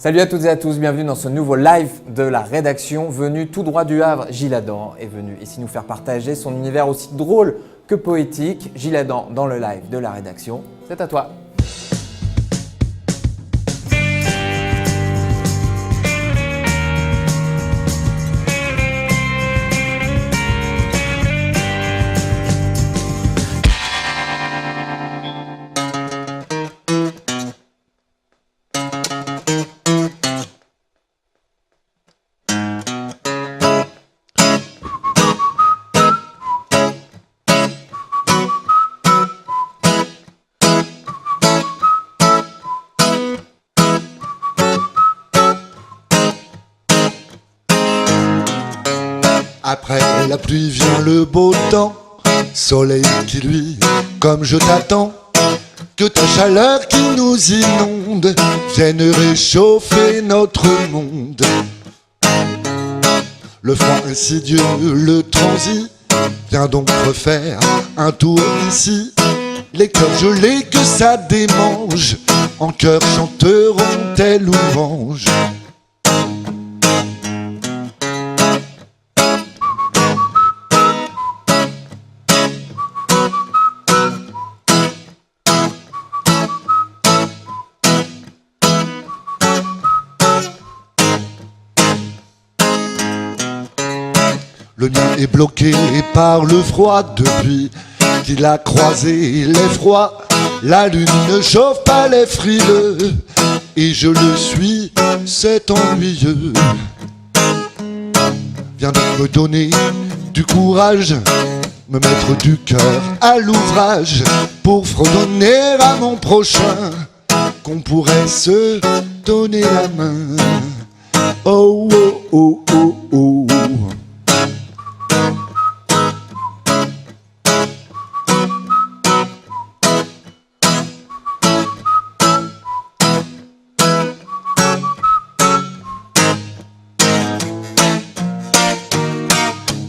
Salut à toutes et à tous, bienvenue dans ce nouveau live de la rédaction. Venu tout droit du Havre, Gilles Adam est venu ici nous faire partager son univers aussi drôle que poétique. Gilles Adam dans le live de la rédaction, c'est à toi. Après la pluie vient le beau temps, soleil qui luit comme je t'attends. Que ta chaleur qui nous inonde vienne réchauffer notre monde. Le froid insidieux, le transi, viens donc refaire un tour ici. Les cœurs gelés que ça démange, en chœur chanteront tes louanges. Le mien est bloqué par le froid depuis qu'il a croisé l'effroi. La lune ne chauffe pas les frileux et je le suis, c'est ennuyeux. Viens donc me donner du courage, me mettre du cœur à l'ouvrage pour fredonner à mon prochain qu'on pourrait se donner la main. Oh oh oh oh oh.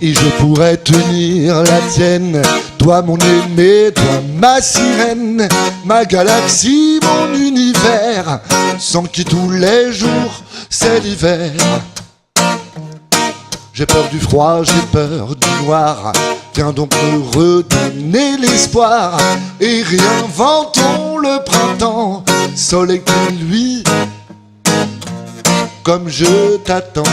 Et je pourrais tenir la tienne, toi mon aimé, toi ma sirène, ma galaxie, mon univers, sans qui tous les jours c'est l'hiver. J'ai peur du froid, j'ai peur du noir, viens donc me redonner l'espoir et réinventons le printemps, soleil qui luit comme je t'attends.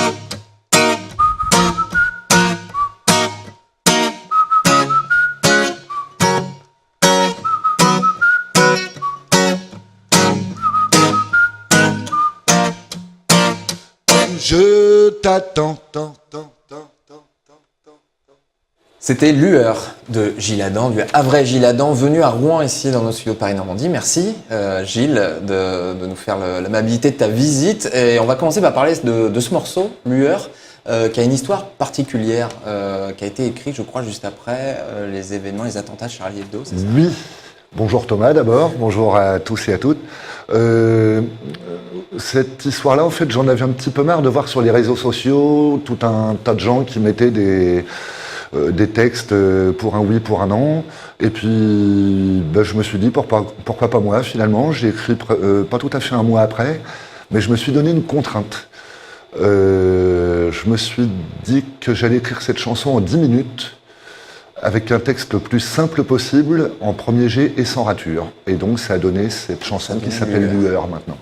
Je t'attends, tant. C'était Lueur de Gilles Adam, du Havrais Gilles Adam, venu à Rouen ici dans nos studios de Paris-Normandie. Merci Gilles de nous faire l'amabilité de ta visite. Et on va commencer par parler de ce morceau, Lueur, qui a une histoire particulière, qui a été écrit, je crois, juste après les événements, les attentats de Charlie Hebdo, c'est ça ? Oui. Bonjour Thomas d'abord, bonjour à tous et à toutes. Cette histoire-là, en fait, j'en avais un petit peu marre de voir sur les réseaux sociaux tout un tas de gens qui mettaient des textes pour un oui, pour un non. Et puis, je me suis dit, pourquoi pas moi, finalement. J'ai écrit pas tout à fait un mois après, mais je me suis donné une contrainte. Je me suis dit que j'allais écrire cette chanson en 10 minutes, avec un texte le plus simple possible, en premier jet et sans rature. Et donc ça a donné cette chanson qui s'appelle Lueur maintenant.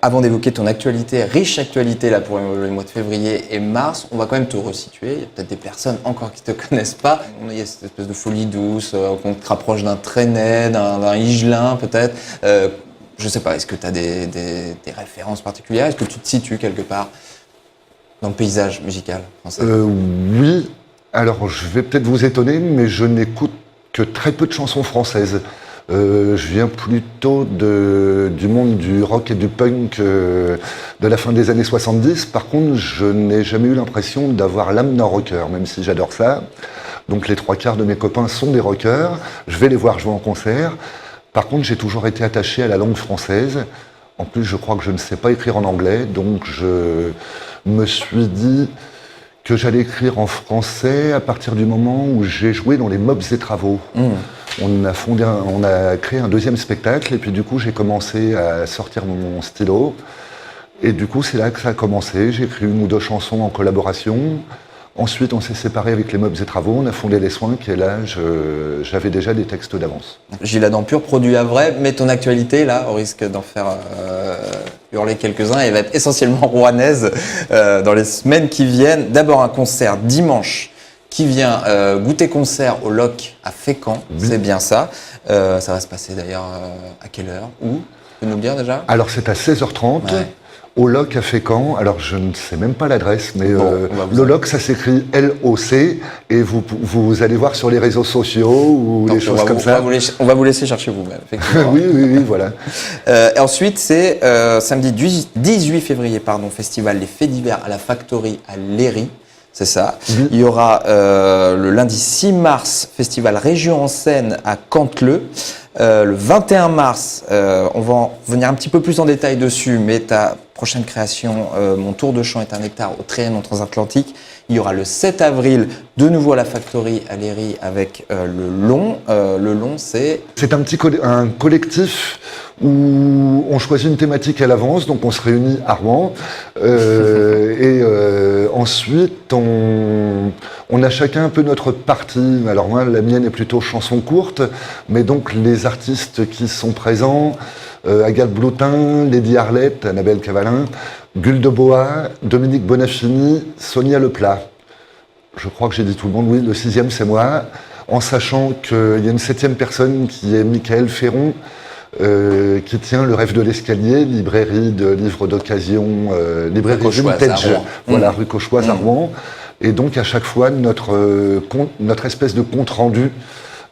Avant d'évoquer ton actualité, riche actualité là pour le mois de février et mars, on va quand même te resituer. Il y a peut-être des personnes encore qui ne te connaissent pas. Il y a cette espèce de folie douce, qu'on te rapproche d'un Trenet, d'un Higelin peut-être. Je ne sais pas, est-ce que tu as des références particulières ? Est-ce que tu te situes quelque part dans le paysage musical français ? Oui. Alors, je vais peut-être vous étonner, mais je n'écoute que très peu de chansons françaises. Je viens plutôt du monde du rock et du punk de la fin des années 70. Par contre, je n'ai jamais eu l'impression d'avoir l'âme d'un rocker, même si j'adore ça. Donc les 3/4 de mes copains sont des rockers. Je vais les voir jouer en concert. Par contre, j'ai toujours été attaché à la langue française. En plus, je crois que je ne sais pas écrire en anglais, donc je me suis dit que j'allais écrire en français à partir du moment où j'ai joué dans les Mobs et Travaux. On a créé un deuxième spectacle et puis du coup j'ai commencé à sortir mon stylo Et du coup, c'est là que ça a commencé. J'ai écrit 1 ou 2 chansons en collaboration. Ensuite, on s'est séparés avec les Meubles et Travaux. On a fondé Les Soins, qui est là, j'avais déjà des textes d'avance. Gilles Adam pur, produit à vrai, mais ton actualité, là, au risque d'en faire hurler quelques-uns, elle va être essentiellement rouennaise dans les semaines qui viennent. D'abord, un concert dimanche qui vient goûter concert au Loc à Fécamp, c'est bien ça. Ça va se passer d'ailleurs à quelle heure? Où? Tu peux nous le dire déjà? Alors, c'est à 16h30. Ouais. Au Loc à Fécamp, alors je ne sais même pas l'adresse, mais Bon, le Loc, ça s'écrit L-O-C, et vous allez voir sur les réseaux sociaux ou Donc, des choses comme ça. On va vous laisser chercher vous-même, effectivement. oui, voilà. Et ensuite, c'est samedi 18 février, festival Les Faits divers à la Factory à Léry. C'est ça. Oui. Il y aura le lundi 6 mars, festival Région en scène à Canteleu. Le 21 mars, on va en venir un petit peu plus en détail dessus, mais ta prochaine création, Mon tour de chant est un hectare au Trianon transatlantique. Il y aura le 7 avril, de nouveau à la Factory à Léry avec le long. Le long, c'est... C'est un collectif où on choisit une thématique à l'avance, donc on se réunit à Rouen, et ensuite on a chacun un peu notre partie. Alors moi, la mienne est plutôt chanson courte, mais donc les artistes qui sont présents, Agathe Bloutin, Lady Arlette, Annabelle Cavalin, Gulde Boa, Dominique Bonafini, Sonia Leplat. Je crois que j'ai dit tout le monde, oui, le 6e c'est moi, en sachant qu'il y a une 7e personne qui est Michael Ferron, qui tient Le Rêve de l'Escalier, librairie de livres d'occasion, librairie vintage, voilà, rue Cauchoise à Rouen. Et donc à chaque fois, notre espèce de compte-rendu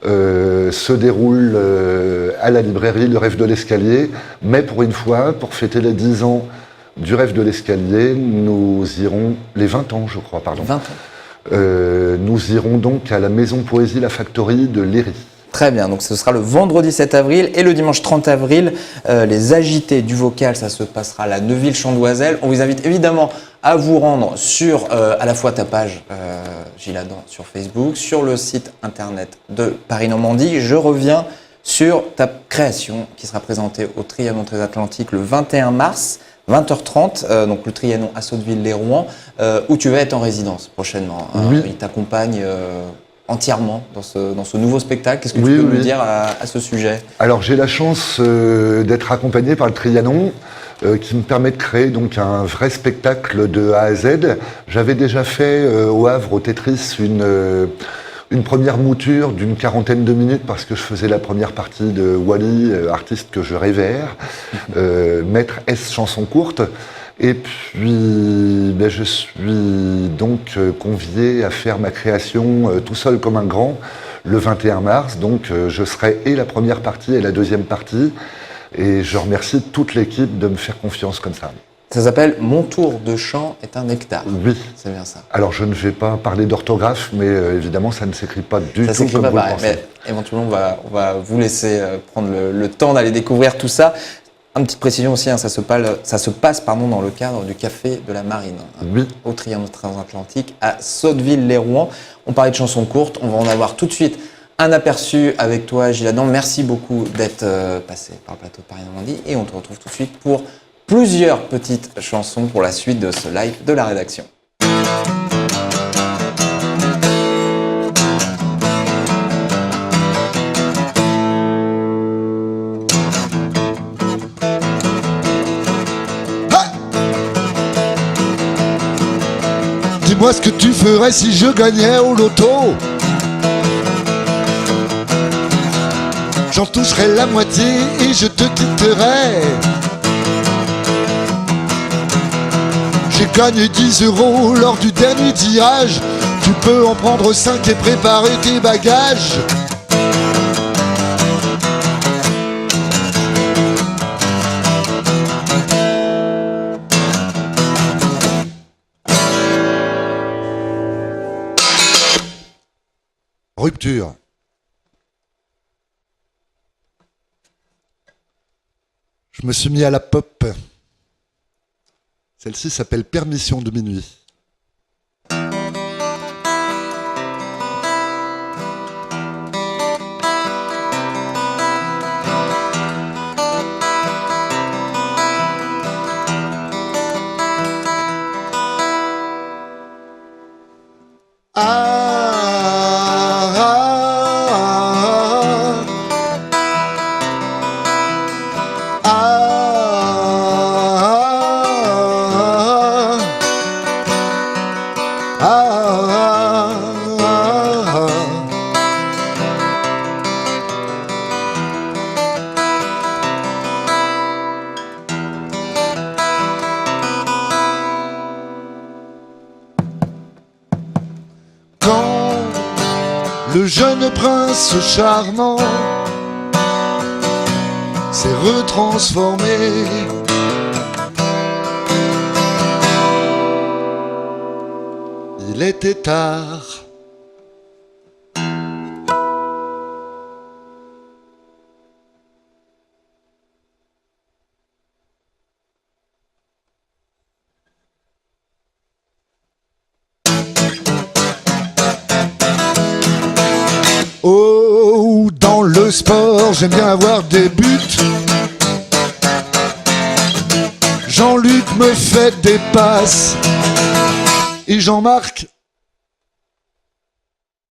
se déroule à la librairie Le Rêve de l'Escalier, mais pour une fois, pour fêter les 10 ans du Rêve de l'Escalier, nous irons, les 20 ans je crois, pardon. 20 ans. Nous irons donc à la Maison Poésie La Factory de Léry. Très bien, donc ce sera le vendredi 7 avril et le dimanche 30 avril, les agités du vocal, ça se passera à la Neuville-Chandoiselle. On vous invite évidemment à vous rendre sur à la fois ta page Gilles Adam sur Facebook, sur le site internet de Paris-Normandie. Je reviens sur ta création qui sera présentée au Trianon transatlantique le 21 mars. 20h30, donc le Trianon à Sotteville-les-Rouen, où tu vas être en résidence prochainement. Oui. Il t'accompagne entièrement dans ce nouveau spectacle. Qu'est-ce que tu peux nous dire à ce sujet? Alors j'ai la chance d'être accompagné par le Trianon, qui me permet de créer donc un vrai spectacle de A à Z. J'avais déjà fait au Havre, au Tetris, une première mouture d'une 40aine de minutes parce que je faisais la première partie de Wally, artiste que je révère, maître S chanson courte. Et puis je suis donc convié à faire ma création tout seul comme un grand le 21 mars. Donc je serai et la première partie et la deuxième partie. Et je remercie toute l'équipe de me faire confiance comme ça. Ça s'appelle Mon tour de chant est un hectare. Oui. C'est bien ça. Alors je ne vais pas parler d'orthographe, mais évidemment ça ne s'écrit pas du Ça tout s'écrit comme pas vous le pareil, pensez. mais éventuellement on va vous laisser prendre le temps d'aller découvrir tout ça. Une petite précision aussi, ça se passe dans le cadre du Café de la Marine, Oui. au Trianon transatlantique à Sotteville-les-Rouen. On parlait de chansons courtes, on va en avoir tout de suite un aperçu avec toi, Gilles Adam. Merci beaucoup d'être passé par le plateau de Paris-Normandie et on te retrouve tout de suite pour plusieurs petites chansons pour la suite de ce live de la rédaction. Dis-moi ce que tu ferais si je gagnais au loto. J'en toucherais la moitié et je te quitterais. J'ai gagné 10 € lors du dernier tirage. Tu peux en prendre 5 et préparer tes bagages. Rupture. Je me suis mis à la pop. Celle-ci s'appelle Permission de minuit. Le jeune prince charmant s'est retransformé. Il était tard. Oh, dans le sport, j'aime bien avoir des buts. Jean-Luc me fait des passes et Jean-Marc